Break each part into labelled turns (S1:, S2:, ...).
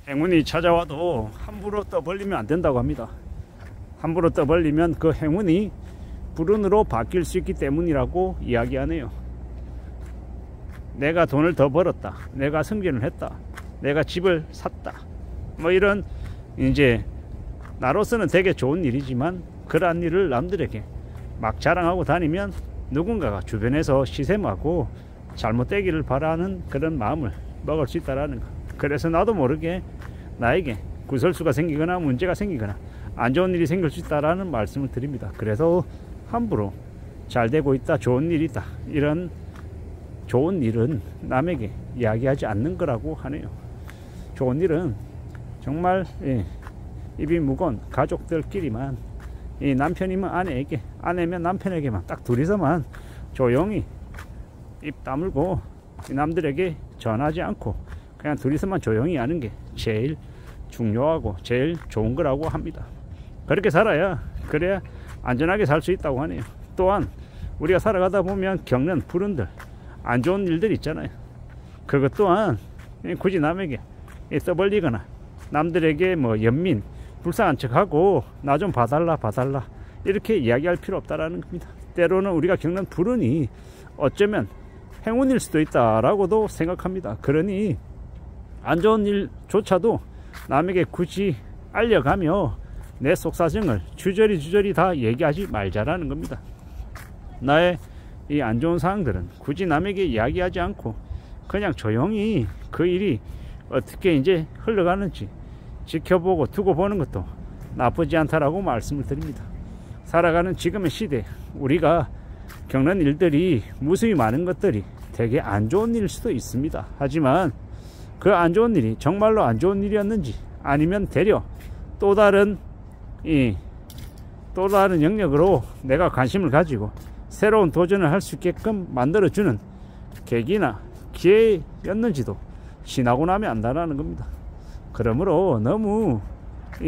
S1: 행운이 찾아와도 함부로 떠벌리면 안 된다고 합니다. 함부로 떠벌리면 그 행운이 불운으로 바뀔 수 있기 때문이라고 이야기하네요. 내가 돈을 더 벌었다, 내가 승진을 했다, 내가 집을 샀다, 뭐 이런 이제 나로서는 되게 좋은 일이지만 그러한 일을 남들에게 막 자랑하고 다니면 누군가가 주변에서 시샘하고 잘못되기를 바라는 그런 마음을 먹을 수 있다라는 거. 그래서 나도 모르게 나에게 구설수가 생기거나 문제가 생기거나 안 좋은 일이 생길 수 있다라는 말씀을 드립니다. 그래서 함부로 잘 되고 있다, 좋은 일이다, 이런 좋은 일은 남에게 이야기하지 않는 거라고 하네요. 좋은 일은 정말 입이 무거운 가족들끼리만, 이 남편이면 아내에게, 아내면 남편에게만 딱 둘이서만 조용히 입 다물고 남들에게 전하지 않고 그냥 둘이서만 조용히 하는 게 제일 중요하고 제일 좋은 거라고 합니다. 그렇게 살아야, 그래야 안전하게 살 수 있다고 하네요. 또한 우리가 살아가다 보면 겪는 불운들, 안 좋은 일들 있잖아요. 그것 또한 굳이 남에게 떠벌리거나 남들에게 뭐 연민 불쌍한 척하고 나 좀 봐달라 이렇게 이야기할 필요 없다라는 겁니다. 때로는 우리가 겪는 불운이 어쩌면 행운일 수도 있다라고도 생각합니다. 그러니 안 좋은 일조차도 남에게 굳이 알려가며 내 속사정을 주저리 다 얘기하지 말자라는 겁니다. 나의 이 안 좋은 사항들은 굳이 남에게 이야기하지 않고 그냥 조용히 그 일이 어떻게 이제 흘러가는지 지켜보고 두고 보는 것도 나쁘지 않다라고 말씀을 드립니다. 살아가는 지금의 시대, 우리가 겪는 일들이 무수히 많은 것들이 되게 안 좋은 일일 수도 있습니다. 하지만 그 안 좋은 일이 정말로 안 좋은 일이었는지, 아니면 되려 또 다른 영역으로 내가 관심을 가지고 새로운 도전을 할 수 있게끔 만들어주는 계기나 기회였는지도 지나고 나면 안다라는 겁니다. 그러므로 너무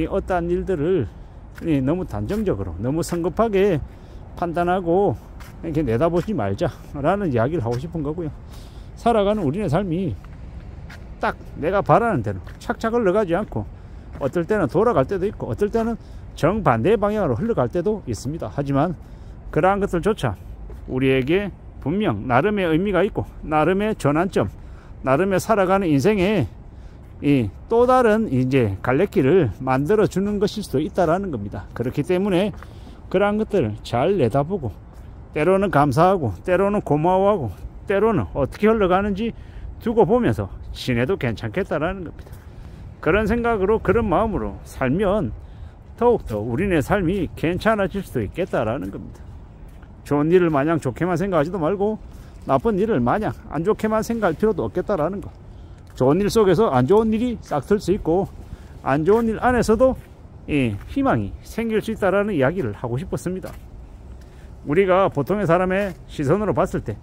S1: 어떠한 일들을 너무 단정적으로, 너무 성급하게 판단하고 이렇게 내다보지 말자라는 이야기를 하고 싶은 거고요. 살아가는 우리의 삶이 딱 내가 바라는 대로 착착 흘러가지 않고 어떨 때는 돌아갈 때도 있고 어떨 때는 정반대의 방향으로 흘러갈 때도 있습니다. 하지만 그러한 것들조차 우리에게 분명 나름의 의미가 있고 나름의 전환점, 나름의 살아가는 인생에 이 또 다른 이제 갈래길을 만들어 주는 것일 수도 있다라는 겁니다. 그렇기 때문에 그러한 것들을 잘 내다보고 때로는 감사하고 때로는 고마워하고 때로는 어떻게 흘러가는지 두고 보면서 지내도 괜찮겠다라는 겁니다. 그런 생각으로, 그런 마음으로 살면 더욱더 우리네 삶이 괜찮아질 수도 있겠다라는 겁니다. 좋은 일을 마냥 좋게만 생각하지도 말고 나쁜 일을 마냥 안 좋게만 생각할 필요도 없겠다라는 것. 좋은 일 속에서 안 좋은 일이 싹틀 수 있고 안 좋은 일 안에서도 희망이 생길 수 있다라는 이야기를 하고 싶었습니다. 우리가 보통의 사람의 시선으로 봤을 때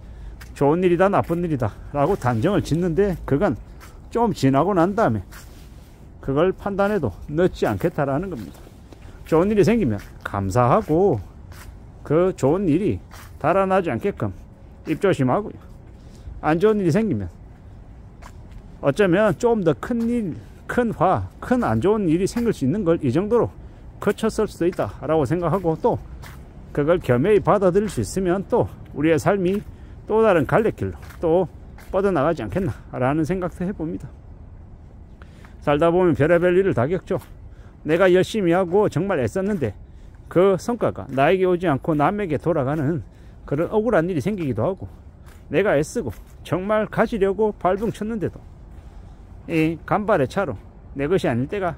S1: 좋은 일이다 나쁜 일이다 라고 단정을 짓는데, 그건 좀 지나고 난 다음에 그걸 판단해도 늦지 않겠다라는 겁니다. 좋은 일이 생기면 감사하고 그 좋은 일이 달아나지 않게끔 입조심하고요. 안 좋은 일이 생기면 어쩌면 좀 더 큰 일, 큰 안 좋은 일이 생길 수 있는 걸 이 정도로 거쳤을 수도 있다 라고 생각하고, 또 그걸 겸허히 받아들일 수 있으면 또 우리의 삶이 또 다른 갈래길로 또 뻗어나가지 않겠나 라는 생각도 해봅니다. 살다 보면 별의별 일을 다 겪죠. 내가 열심히 하고 정말 애썼는데 그 성과가 나에게 오지 않고 남에게 돌아가는 그런 억울한 일이 생기기도 하고, 내가 애쓰고 정말 가지려고 발붕 쳤는데도 이 간발의 차로 내 것이 아닐 때가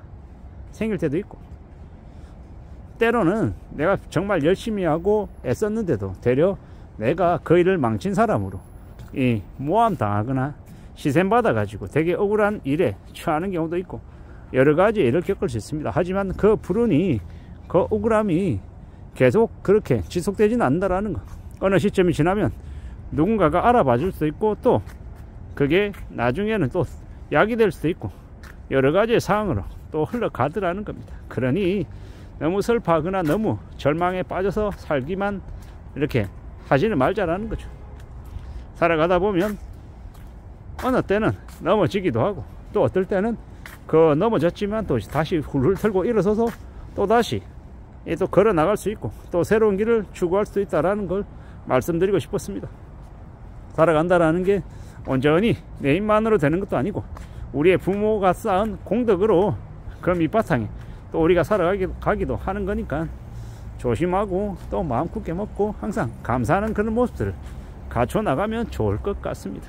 S1: 생길 때도 있고, 때로는 내가 정말 열심히 하고 애썼는데도 되려 내가 그 일을 망친 사람으로 모함당하거나 시샘받아 가지고 되게 억울한 일에 처하는 경우도 있고 여러 가지 일을 겪을 수 있습니다. 하지만 그 불운이, 그 억울함이 계속 그렇게 지속되지는 않는다라는 것. 어느 시점이 지나면 누군가가 알아봐 줄 수도 있고, 또 그게 나중에는 또 약이 될 수도 있고 여러 가지의 상황으로 또 흘러가더라는 겁니다. 그러니 너무 슬퍼하거나 너무 절망에 빠져서 살기만 이렇게 하지는 말자라는 거죠. 살아가다 보면 어느 때는 넘어지기도 하고 또 어떨 때는 그 넘어졌지만 또 다시 훌훌 털고 일어서서 또 다시 또 걸어 나갈 수 있고 또 새로운 길을 추구할 수 있다라는 걸 말씀드리고 싶었습니다. 살아간다라는 게 온전히 내 힘만으로 되는 것도 아니고 우리의 부모가 쌓은 공덕으로 그 밑바탕에 또 우리가 살아가기도 하는 거니까 조심하고 또 마음 굳게 먹고 항상 감사하는 그런 모습들을 갖춰 나가면 좋을 것 같습니다.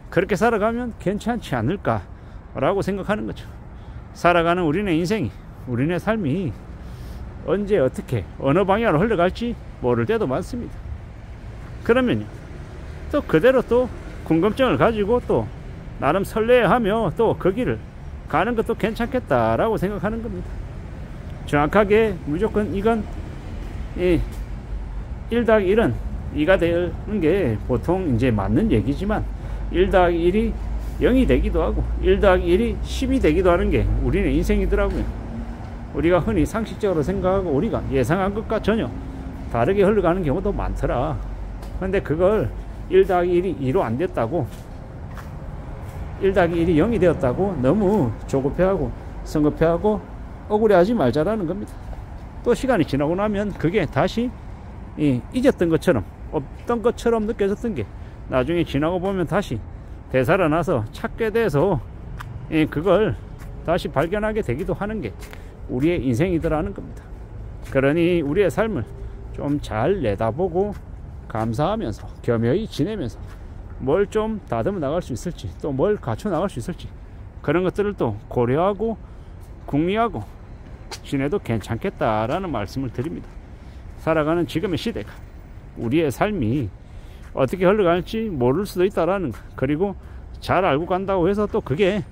S1: 그렇게 살아가면 괜찮지 않을까 라고 생각하는 거죠. 살아가는 우리네 인생이, 우리네 삶이 언제 어떻게 어느 방향으로 흘러갈지 모를 때도 많습니다. 그러면요 또 그대로 또 궁금증을 가지고 또 나름 설레하며 또 그 길을 가는 것도 괜찮겠다라고 생각하는 겁니다. 정확하게 무조건 이건 1+1은 2가 되는 게 보통 이제 맞는 얘기지만 1+1이 0이 되기도 하고 1+1이 10이 되기도 하는 게 우리는 인생이더라고요. 우리가 흔히 상식적으로 생각하고 우리가 예상한 것과 전혀 다르게 흘러가는 경우도 많더라. 근데 그걸 1+1이 2로 안 됐다고 1+1이 0이 되었다고 너무 조급해하고 성급해하고 억울해하지 말자라는 겁니다. 또 시간이 지나고 나면 그게 다시 잊었던 것처럼 없던 것처럼 느껴졌던 게 나중에 지나고 보면 다시 되살아나서 찾게 돼서 그걸 다시 발견하게 되기도 하는 게 우리의 인생이더라는 겁니다. 그러니 우리의 삶을 좀 잘 내다보고 감사하면서 겸허히 지내면서 뭘 좀 다듬어 나갈 수 있을지 또 뭘 갖춰 나갈 수 있을지 그런 것들을 또 고려하고 궁리하고 지내도 괜찮겠다라는 말씀을 드립니다. 살아가는 지금의 시대가 우리의 삶이 어떻게 흘러갈지 모를 수도 있다라는 것, 그리고 잘 알고 간다고 해서 또 그게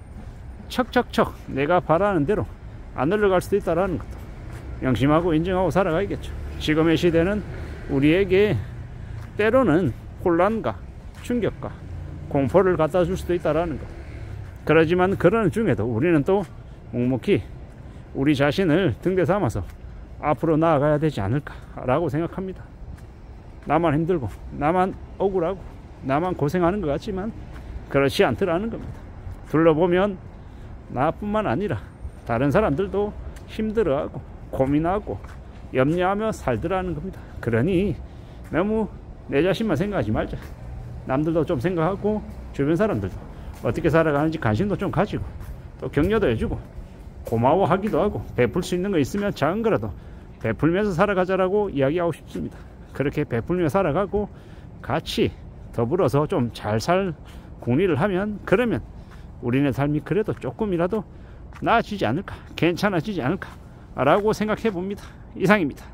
S1: 척척척 내가 바라는 대로 안 흘러갈 수도 있다라는 것도 명심하고 인정하고 살아가야겠죠. 지금의 시대는 우리에게 때로는 혼란과 충격과 공포를 갖다 줄 수도 있다라는 것. 그러지만 그런 중에도 우리는 또 묵묵히 우리 자신을 등대 삼아서 앞으로 나아가야 되지 않을까라고 생각합니다. 나만 힘들고 나만 억울하고 나만 고생하는 것 같지만 그렇지 않더라는 겁니다. 둘러보면 나뿐만 아니라 다른 사람들도 힘들어하고 고민하고 염려하며 살더라는 겁니다. 그러니 너무 내 자신만 생각하지 말자. 남들도 좀 생각하고 주변 사람들도 어떻게 살아가는지 관심도 좀 가지고 또 격려도 해주고 고마워하기도 하고 베풀 수 있는 거 있으면 작은 거라도 베풀면서 살아가자라고 이야기하고 싶습니다. 그렇게 베풀며 살아가고 같이 더불어서 좀 잘 살 궁리를 하면 그러면 우리네 삶이 그래도 조금이라도 나아지지 않을까, 괜찮아지지 않을까 라고 생각해 봅니다. 이상입니다.